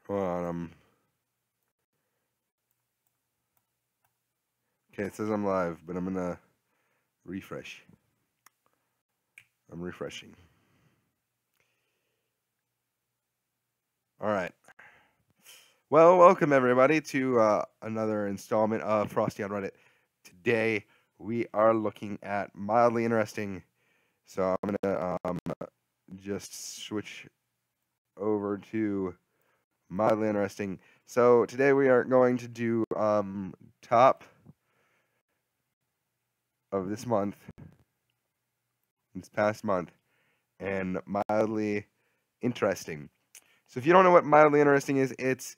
Hold on. Okay, it says I'm live, but I'm gonna refresh. I'm refreshing. All right. Well, welcome everybody to another installment of Frosty on Reddit. Today we are looking at mildly interesting. So I'm gonna just switch over to mildly interesting. So today we are going to do top of this month, this past month, and mildly interesting. So if you don't know what mildly interesting is, it's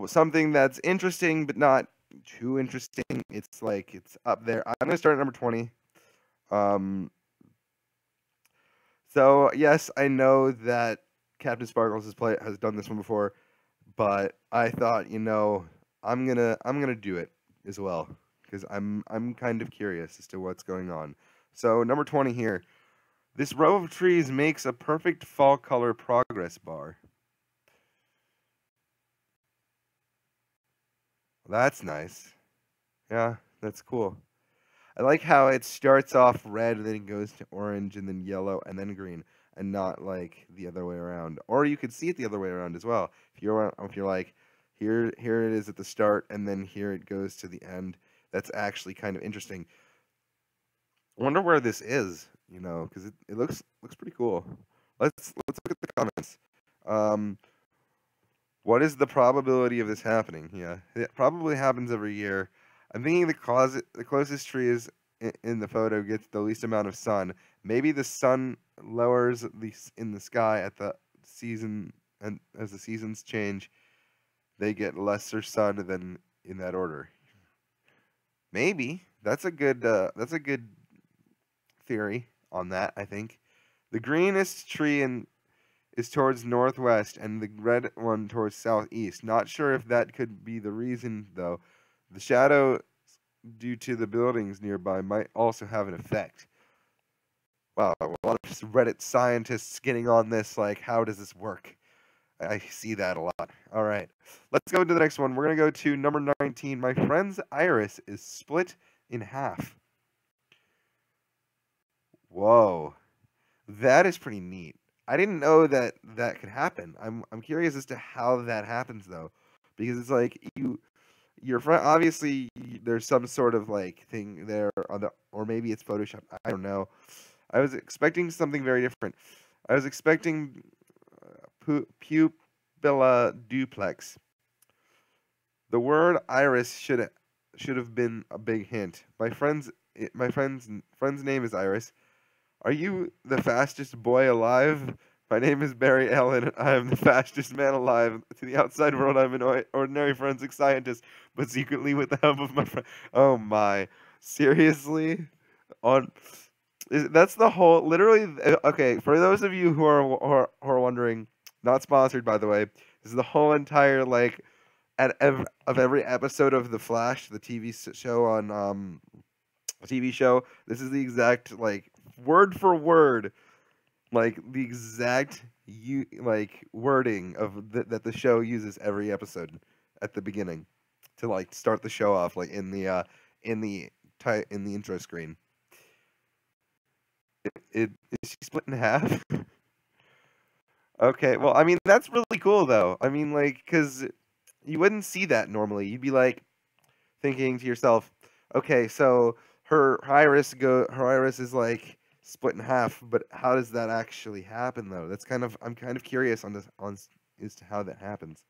something that's interesting but not too interesting. It's like it's up there. I'm gonna start at number 20. Um, so yes, I know that Captain Sparkles has done this one before, but I thought I'm gonna do it as well because I'm kind of curious as to what's going on. So number 20 here. This row of trees makes a perfect fall color progress bar. That's nice. Yeah, that's cool. I like how it starts off red, and then it goes to orange, and then yellow, and then green, and not like the other way around. Or you could see it the other way around as well. If you're like, here it is at the start, and then here it goes to the end. That's actually kind of interesting. I wonder where this is, because it looks pretty cool. Let's look at the comments. Um, what is the probability of this happening? Yeah, it probably happens every year. I'm thinking the closest tree is in the photo gets the least amount of sun. Maybe the sun lowers in the sky at the season, and as the seasons change, they get lesser sun than in that order. Maybe that's a good theory on that. I think the greenest tree is towards northwest and the red one towards southeast. Not sure if that could be the reason, though. The shadow due to the buildings nearby might also have an effect. Wow, a lot of Reddit scientists getting on this, like, how does this work? I see that a lot. All right, let's go to the next one. We're going to go to number 19. My friend's iris is split in half. Whoa. That is pretty neat. I didn't know that that could happen. I'm curious as to how that happens though, because it's like your friend obviously there's some sort of like thing there on the or maybe it's Photoshop. I don't know. I was expecting something very different. I was expecting pupilla duplex. The word iris should have been a big hint. My friend's name is Iris. Are you the fastest boy alive? My name is Barry Allen. I am the fastest man alive. To the outside world, I'm an ordinary forensic scientist, but secretly with the help of my friend. Oh my. Seriously? On that's the whole literally okay, for those of you who are wondering, not sponsored by the way, this is the whole entire like of every episode of The Flash, the show on TV show. This is the exact like word for word, like the exact wording of that the show uses every episode at the beginning to like start the show off, like in the in the intro screen. It is she split in half? Okay, well, I mean that's really cool though. I mean, like, because you wouldn't see that normally. You'd be like thinking to yourself, okay, so her iris is like split in half, but how does that actually happen though? I'm kind of curious on as to how that happens.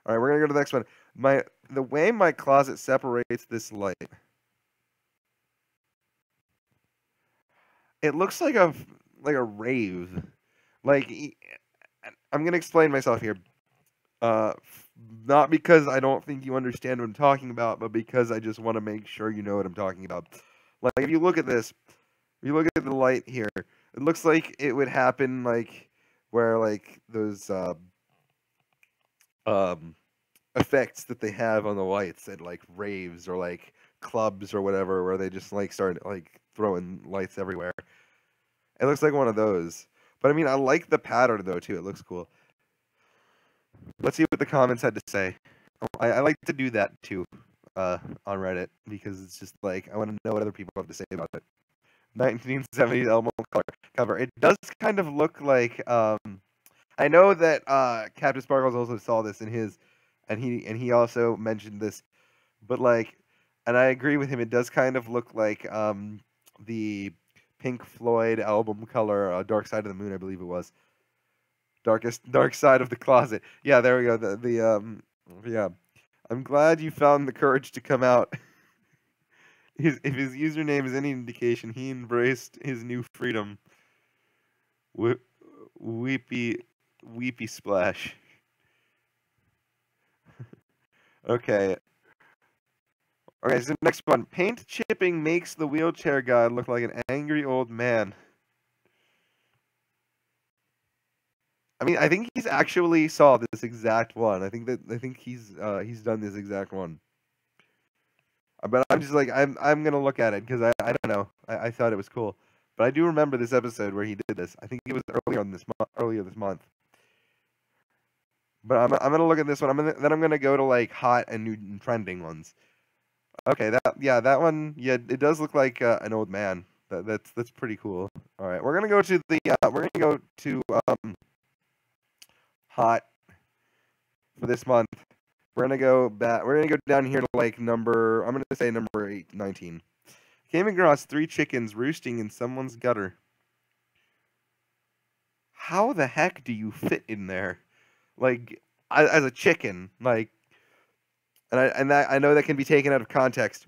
All right, we're gonna go to the next one. The way my closet separates this light, it looks like a rave. Like I'm gonna explain myself here. Not because I don't think you understand what I'm talking about, but because I just want to make sure you know what I'm talking about. Like if you look at this, if you look at the light here, it looks like it would happen like where like those um effects that they have on the lights at like raves or like clubs or whatever, where they just like start like throwing lights everywhere. It looks like one of those. But I mean, I like the pattern though too. It looks cool. Let's see what the comments had to say. I like to do that too, on Reddit because it's just like I want to know what other people have to say about it. 1970s album cover. It does kind of look like. I know that Captain Sparkles also saw this in his, and he also mentioned this, but like, and I agree with him. It does kind of look like the Pink Floyd album color, Dark Side of the Moon, I believe it was. Dark Side of the Closet. Yeah, there we go. Yeah. I'm glad you found the courage to come out. If his username is any indication, he embraced his new freedom. Weepy, weepy splash. Okay. Okay, so next one. Paint chipping makes the wheelchair guy look like an angry old man. I mean, I think he's actually saw this exact one. I think he's done this exact one. But I'm just like I'm gonna look at it because I don't know. I thought it was cool, but I do remember this episode where he did this. I think it was earlier this month. But I'm gonna look at this one. I'm gonna go to like hot and new and trending ones. Okay, that one, yeah, it does look like an old man. That's pretty cool. All right, we're gonna go to the hot for this month. We're gonna go back. We're gonna go down here to like number. I'm gonna say number 19. Came across 3 chickens roosting in someone's gutter. How the heck do you fit in there? Like as a chicken, like, I know that can be taken out of context.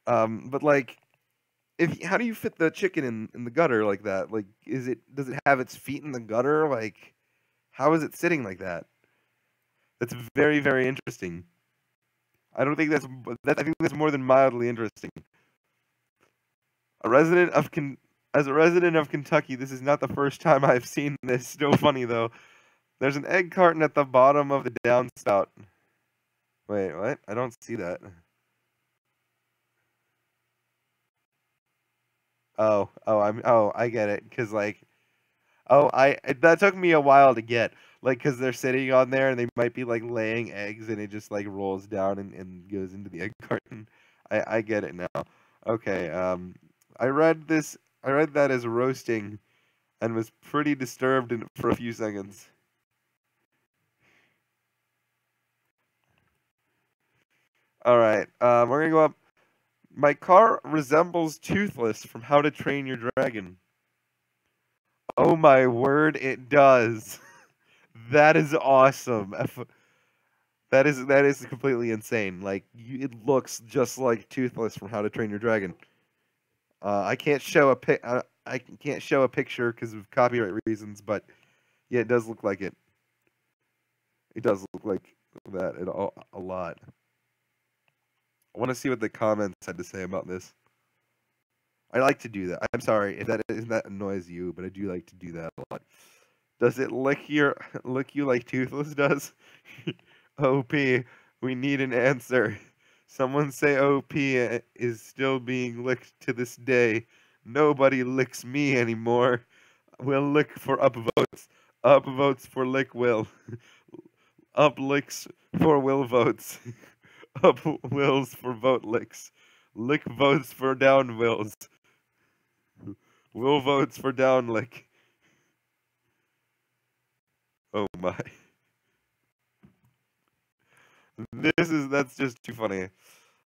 But like, how do you fit the chicken in the gutter like that? Like, does it have its feet in the gutter? Like, how is it sitting like that? That's very, very interesting. I don't think I think that's more than mildly interesting. A resident of As a resident of Kentucky, this is not the first time I've seen this. Still funny though. There's an egg carton at the bottom of the downspout. Wait, what? I don't see that. I get it. Cause like, that took me a while to get. Like, cause they're sitting on there and they might be like laying eggs and it just like rolls down and goes into the egg carton. I get it now. Okay. I read this. I read that as roasting, and was pretty disturbed for a few seconds. All right. We're gonna go up. My car resembles Toothless from How to Train Your Dragon. Oh my word, it does. That is awesome. That is completely insane. Like it looks just like Toothless from How to Train Your Dragon. I can't show I can't show a picture because of copyright reasons, but yeah, it does look like it. It does look like that a lot. I want to see what the comments had to say about this. I like to do that. I'm sorry if that annoys you, but I do like to do that a lot. Does it lick you like Toothless does? OP, we need an answer. Someone say OP is still being licked to this day. Nobody licks me anymore. We'll lick for upvotes. Upvotes for lick will. Up licks for will votes. Up wills for vote licks. Lick votes for down wills. Will votes for down lick. Oh my. That's just too funny.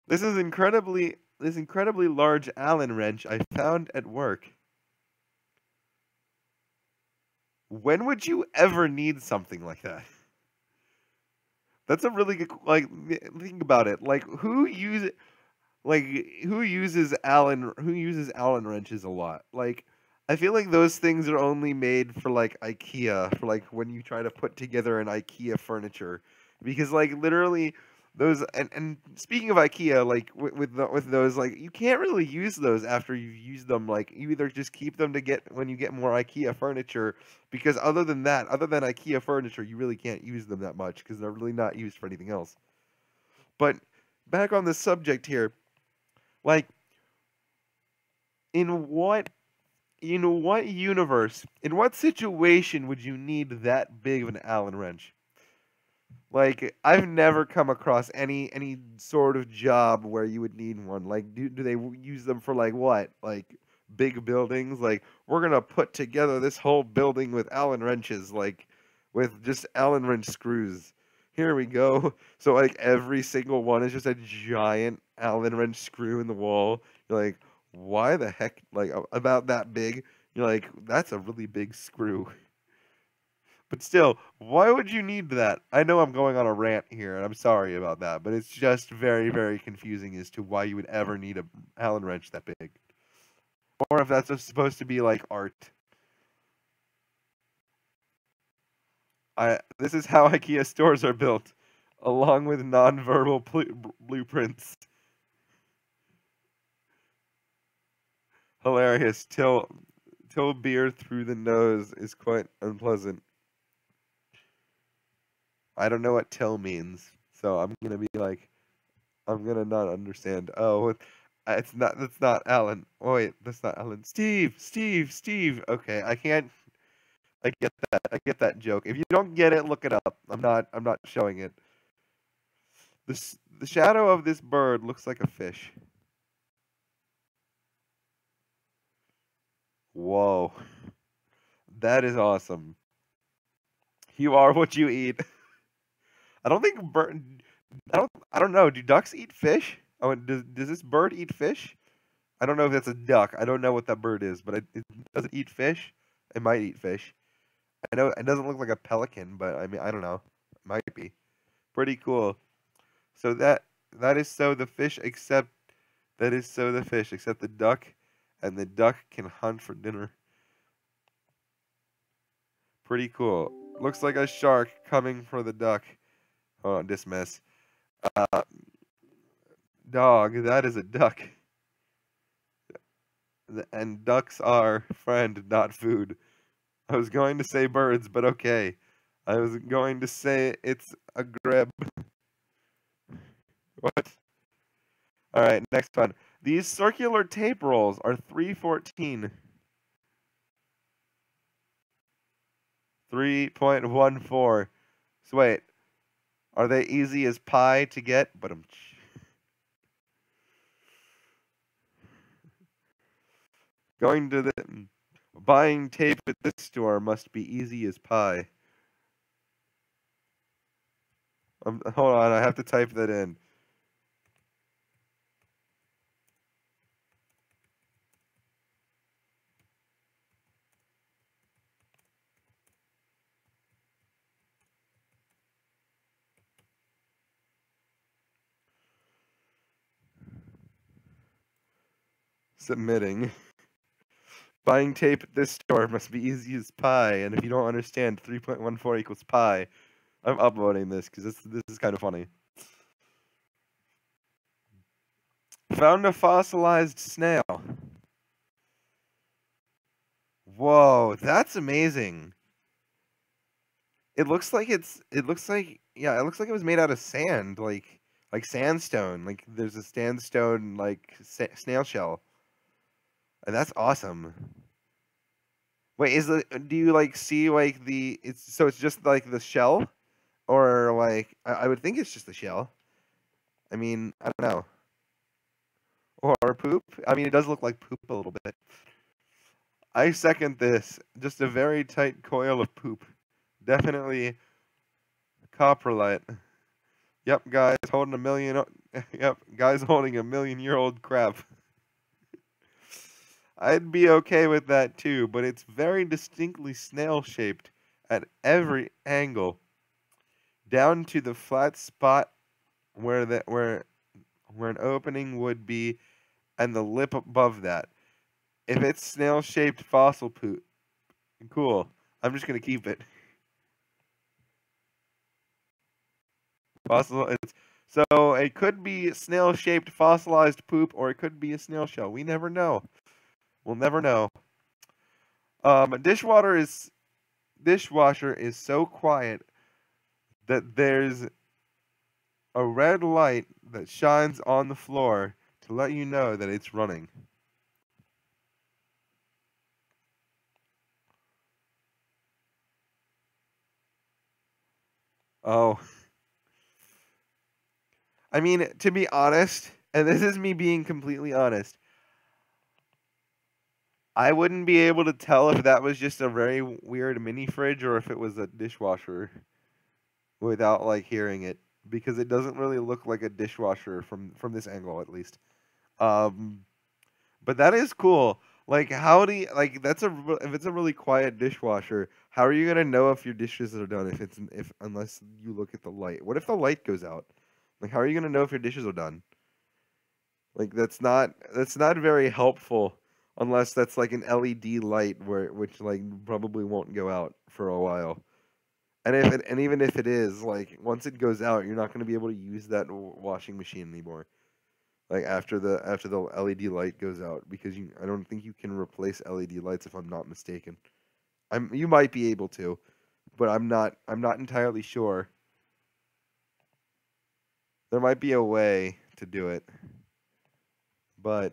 This incredibly large Allen wrench I found at work. When would you ever need something like that? That's a really good, like, think about it. Like who uses Allen wrenches a lot? Like I feel like those things are only made for like IKEA, for like when you try to put together an IKEA furniture. Because like literally those, and speaking of IKEA, like with those, like you can't really use those after you've used them. Like you either just keep them to get when you get more IKEA furniture, because other than that, other than IKEA furniture, you really can't use them that much because they're really not used for anything else. But back on the subject here, like in what in what situation would you need that big of an Allen wrench? Like, I've never come across any sort of job where you would need one. Like, do they use them for like what? Like big buildings? Like, we're gonna put together this whole building with Allen wrenches, like with just Allen wrench screws. Here we go. So like every single one is just a giant Allen wrench screw in the wall. You're like, why the heck? Like about that big? You're like, that's a really big screw. But still, why would you need that? I know I'm going on a rant here, and I'm sorry about that, but it's just very, very confusing as to why you would ever need a Allen wrench that big, or if that's just supposed to be like art. This is how IKEA stores are built, along with nonverbal blueprints. Hilarious. Till beer through the nose is quite unpleasant. I don't know what till means, so I'm gonna be like, I'm gonna not understand. Oh, it's not. That's not Alan. Oh wait, that's not Alan. Steve, Steve, Steve. Okay, I can't. I get that. I get that joke. If you don't get it, look it up. I'm not. I'm not showing it. The shadow of this bird looks like a fish. Whoa, that is awesome. You are what you eat. I don't think bird. I don't. I don't know. Do ducks eat fish? Oh, does this bird eat fish? I don't know if that's a duck. I don't know what that bird is, but does it eat fish? It might eat fish. I know it doesn't look like a pelican, but I mean, I don't know. It might be. Pretty cool. So that is so the fish except that is so the fish except the duck, and the duck can hunt for dinner. Pretty cool. Looks like a shark coming for the duck. Hold on, dismiss. Uh, dog, that is a duck. And ducks are friend, not food. I was going to say birds, but okay. I was going to say it's a greb. What? All right, next one. These circular tape rolls are 314. 3.14. So wait, are they easy as pie to get? But I'm going to the buying tape at this store must be easy as pie. Hold on, I have to type that in. Submitting. Buying tape at this store must be easy as pie, and if you don't understand 3.14 equals pi, I'm upvoting this because this is kind of funny. Found a fossilized snail. Whoa, that's amazing. It looks like yeah, it looks like it was made out of sand, like sandstone. Like there's a sandstone like snail shell. And that's awesome. Wait, do you like see like it's just like the shell, or like I would think it's just the shell. I mean, I don't know. Or poop? I mean, it does look like poop a little bit. I second this. Just a very tight coil of poop. Definitely coprolite. Yep, guys holding a million. Yep, guys holding a 1,000,000-year-old crab. I'd be okay with that too, but it's very distinctly snail-shaped at every angle, down to the flat spot where an opening would be, and the lip above that. If it's snail-shaped fossil poop, cool. I'm just gonna keep it. Fossil. So it could be snail-shaped fossilized poop, or it could be a snail shell. We never know. We'll never know. Dishwasher is so quiet that there's a red light that shines on the floor to let you know that it's running. Oh, I mean, to be honest, and this is me being completely honest, I wouldn't be able to tell if that was just a very weird mini fridge or if it was a dishwasher without like hearing it because it doesn't really look like a dishwasher from this angle at least. Um, but that is cool. Like, how do you like? If it's a really quiet dishwasher, how are you gonna know if your dishes are done if unless you look at the light? What if the light goes out? Like, how are you gonna know if your dishes are done? Like, that's not very helpful unless that's like an LED light which like probably won't go out for a while. And even if it is, like once it goes out, you're not gonna be able to use that washing machine anymore. Like after the LED light goes out because I don't think you can replace LED lights if I'm not mistaken. You might be able to, but I'm not entirely sure. There might be a way to do it, but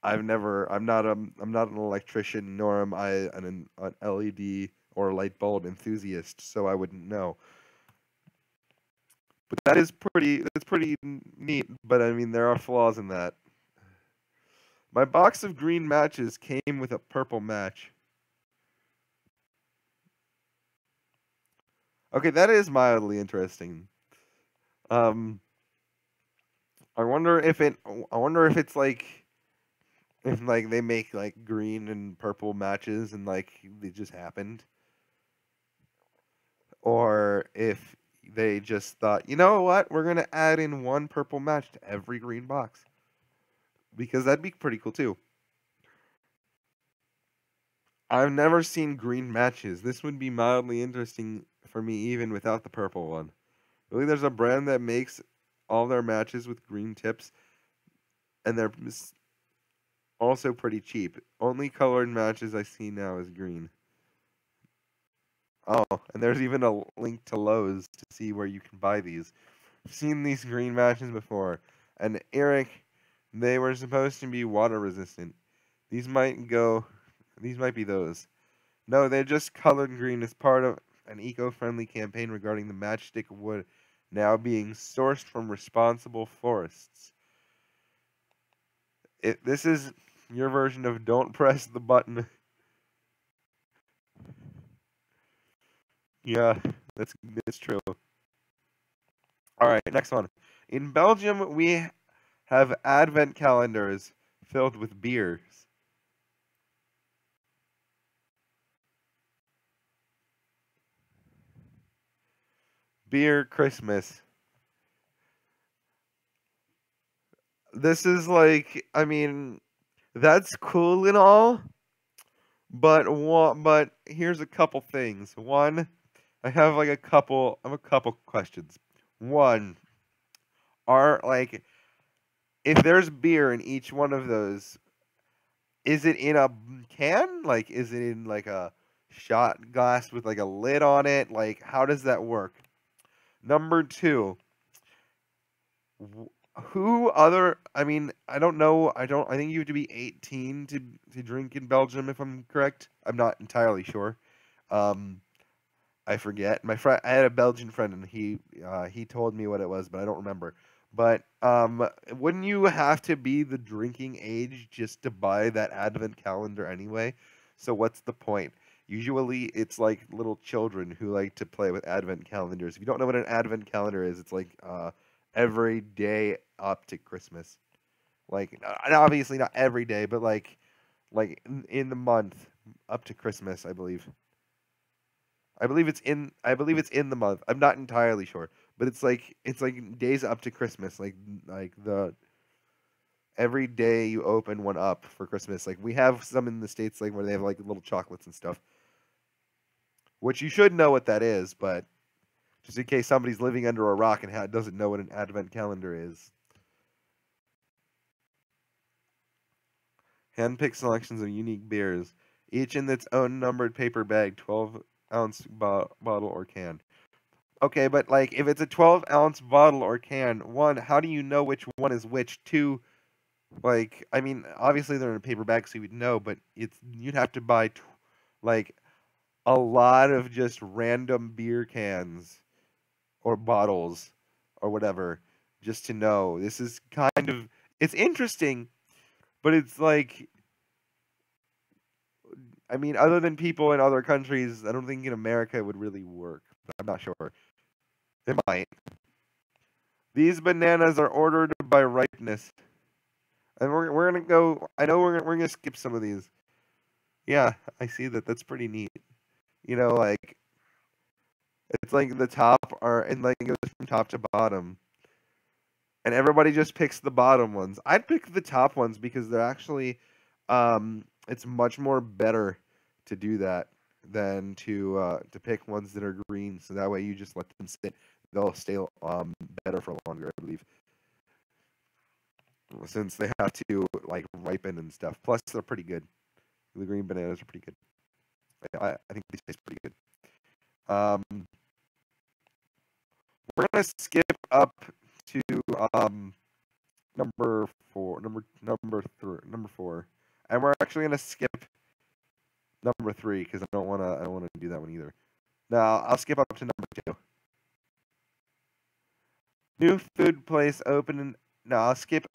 I'm not an electrician nor am I an LED or light bulb enthusiast, so I wouldn't know. But that's pretty neat, but I mean there are flaws in that. My box of green matches came with a purple match. Okay, that is mildly interesting. Um, I wonder if it. I wonder if like they make like green and purple matches and like they just happened, or if they just thought, you know what, we're gonna add in one purple match to every green box because that'd be pretty cool too. I've never seen green matches. This would be mildly interesting for me even without the purple one. Really, there's a brand that makes all their matches with green tips, and they're also pretty cheap. Only colored matches I see now is green. Oh, and there's even a link to Lowe's to see where you can buy these. I've seen these green matches before, and Eric, they were supposed to be water resistant. These might go. These might be those. No, they're just colored green as part of an eco-friendly campaign regarding the matchstick wood now being sourced from responsible forests. This is your version of don't press the button. Yeah, that's true. All right, next one. In Belgium, we have advent calendars filled with beers. Beer Christmas. This is like, I mean, that's cool and all, but here's a couple things. One, I have a couple questions. One, are like if there's beer in each one of those, is it in a can? Like is it in like a shot glass with like a lid on it? Like how does that work? Number 2, who other I mean, I don't know. I think you have to be 18 to drink in Belgium if I'm correct. I'm not entirely sure. Um I forget. I had a Belgian friend, and he told me what it was, but I don't remember. But wouldn't you have to be the drinking age just to buy that advent calendar anyway? So what's the point? Usually, it's like little children who like to play with advent calendars. If you don't know what an advent calendar is, it's like every day up to Christmas. Like obviously not every day, but like in the month up to Christmas, I believe. I believe it's in the month. I'm not entirely sure, but it's like days up to Christmas, like the every day you open one up for Christmas. Like we have some in the States like where they have like little chocolates and stuff, which you should know what that is, but just in case somebody's living under a rock and doesn't know what an advent calendar is. Handpicked selections of unique beers, each in its own numbered paper bag, 12-ounce bottle or can. Okay, but like if it's a 12-ounce bottle or can, one, how do you know which one is which? Two, like I mean, obviously they're in a paper bag, so you'd know, but you'd have to buy like a lot of just random beer cans or bottles or whatever. just to know. This is kind of it's interesting, but it's like I mean, other than people in other countries, I don't think in America it would really work. But I'm not sure. It might. These bananas are ordered by ripeness, and we're gonna go. I know we're gonna skip some of these. Yeah, I see that. That's pretty neat. Like it's like the top are and like it goes from top to bottom, and everybody just picks the bottom ones. I'd pick the top ones because they're actually, it's much more better to do that than to pick ones that are green. So that way you just let them sit. They'll stay better for longer, I believe, since they have to like ripen and stuff. Plus, they're pretty good. The green bananas are pretty good. I think these taste pretty good. We're gonna skip up to number four, number four, and we're actually gonna skip number three because I don't wanna do that one either. No, I'll skip up to number two. New food place opening. No, I'll skip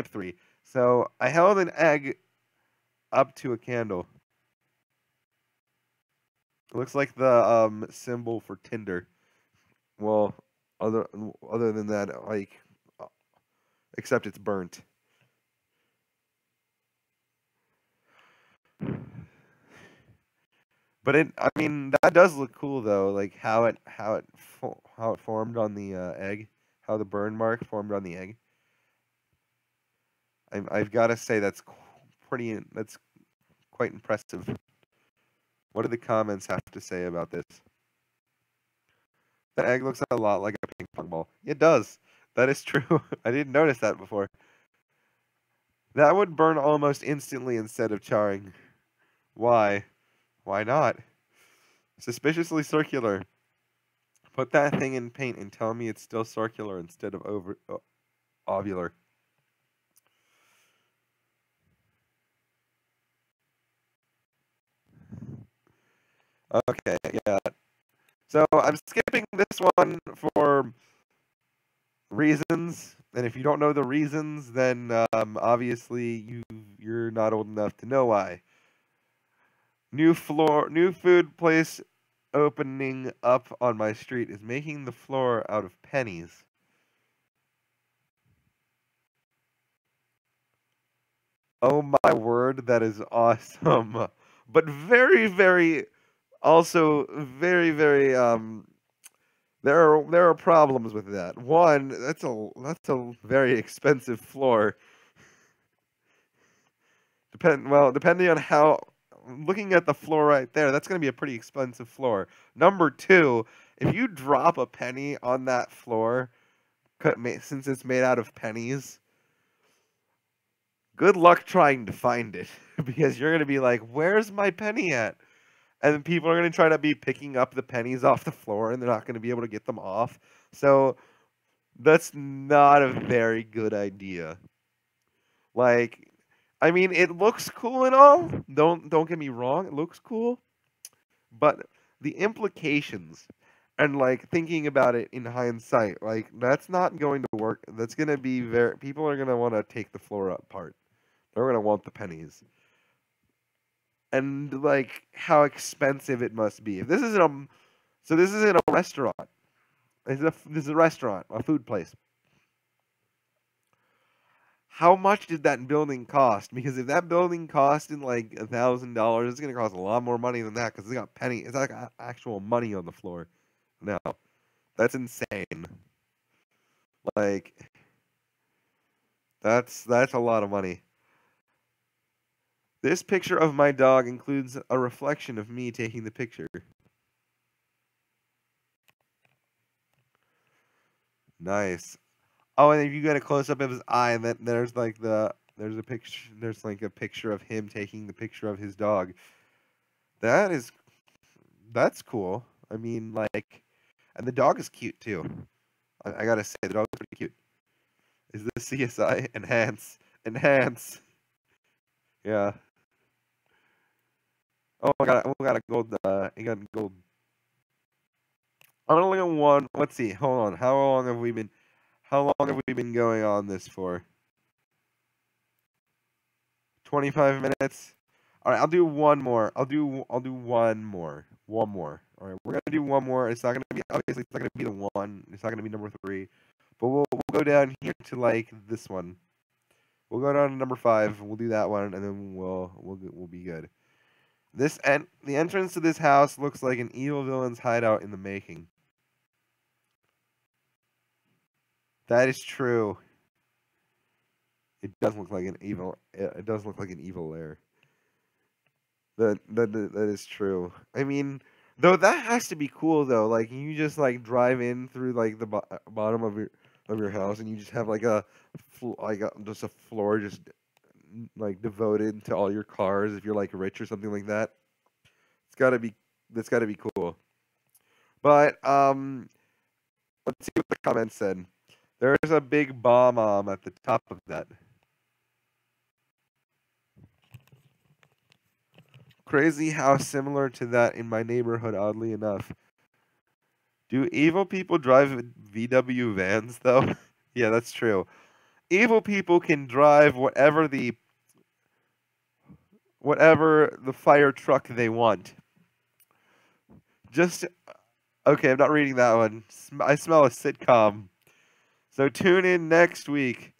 three. So I held an egg up to a candle. It looks like the symbol for Tinder. Well, other than that, like, except it's burnt. But I mean, that does look cool though. Like how it formed on the egg, how the burn mark formed on the egg. I've got to say that's quite impressive. What do the comments have to say about this? The egg looks a lot like a ping pong ball. It does. That is true. I didn't notice that before. That would burn almost instantly instead of charring. Why? Why not? Suspiciously circular. Put that thing in paint and tell me it's still circular instead of ovular. Okay, yeah. So I'm skipping this one for reasons, and if you don't know the reasons, then obviously you're not old enough to know why. New food place opening up on my street is making the floor out of pennies. Oh my word, that is awesome. But very, very, also very, very, there are problems with that. One, that's a very expensive floor. Depending on how, looking at the floor right there, that's going to be a pretty expensive floor. Number two, if you drop a penny on that floor, since it's made out of pennies, good luck trying to find it because you're going to be like, "Where's my penny at?" And then people are going to try to be picking up the pennies off the floor, and they're not going to be able to get them off. So that's not a very good idea. Like, I mean, it looks cool and all. Don't get me wrong, it looks cool, but the implications and like thinking about it in hindsight, like that's not going to work. That's going to be very people are going to want to take the floor apart. They're going to want the pennies. And like how expensive it must be. If this isn't a so this isn't a restaurant. This is a restaurant, a food place. How much did that building cost? Because if that building costed like $1,000, it's gonna cost a lot more money than that because it's got penny. It's like actual money on the floor. No, that's insane. Like that's a lot of money. This picture of my dog includes a reflection of me taking the picture. Nice. Oh, and if you get a close up of his eye, and then there's like a picture of him taking the picture of his dog. That is that's cool. I mean, like, and the dog is cute too. I gotta say, the dog is pretty cute. Is this CSI? Enhance, enhance. Yeah. Oh, I got a gold. I got gold. I'm gonna look at one. Let's see. Hold on. How long have we been? How long have we been going on this for? 25 minutes. All right, I'll do one more. I'll do one more. One more. All right, we're gonna do one more. It's not gonna be obviously it's not gonna be the one. It's not gonna be number 3, but we'll go down here to like this one. We'll go down to number 5. We'll do that one, and then we'll be good. The entrance to this house looks like an evil villain's hideout in the making. That is true. It does look like an evil. It does look like an evil lair. That is true. I mean, though that has to be cool though. Like you just like drive in through like the bottom of your house, and you just have like just a floor just like devoted to all your cars. If you're like rich or something like that, it's gotta be that's gotta be cool. But let's see what the comments said. There's a big bomb at the top of that. Crazy how similar to that in my neighborhood, oddly enough. Do evil people drive VW vans, though? Yeah, that's true. Evil people can drive whatever the fire truck they want. Just okay, I'm not reading that one. I smell a sitcom. So tune in next week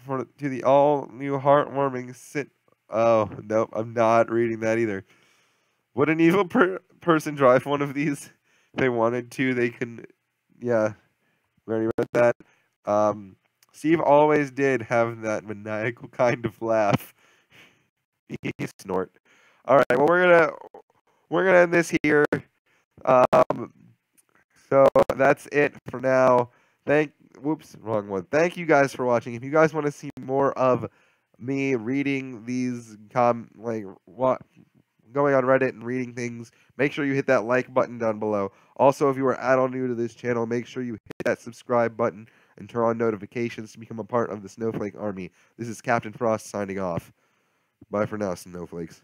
to the all new heartwarming Oh nope, I'm not reading that either. Would an evil person drive one of these? If they wanted to, they can. Yeah, we already read that. Steve always did have that maniacal kind of laugh. He snort. All right, well we're gonna end this here. So that's it for now. Whoops, wrong one. Thank you guys for watching. If you guys want to see more of me reading these going on Reddit and reading things, make sure you hit that like button down below. Also, if you are at all new to this channel, make sure you hit that subscribe button and turn on notifications to become a part of the Snowflake Army. This is Captain Frost signing off. Bye for now, Snowflakes.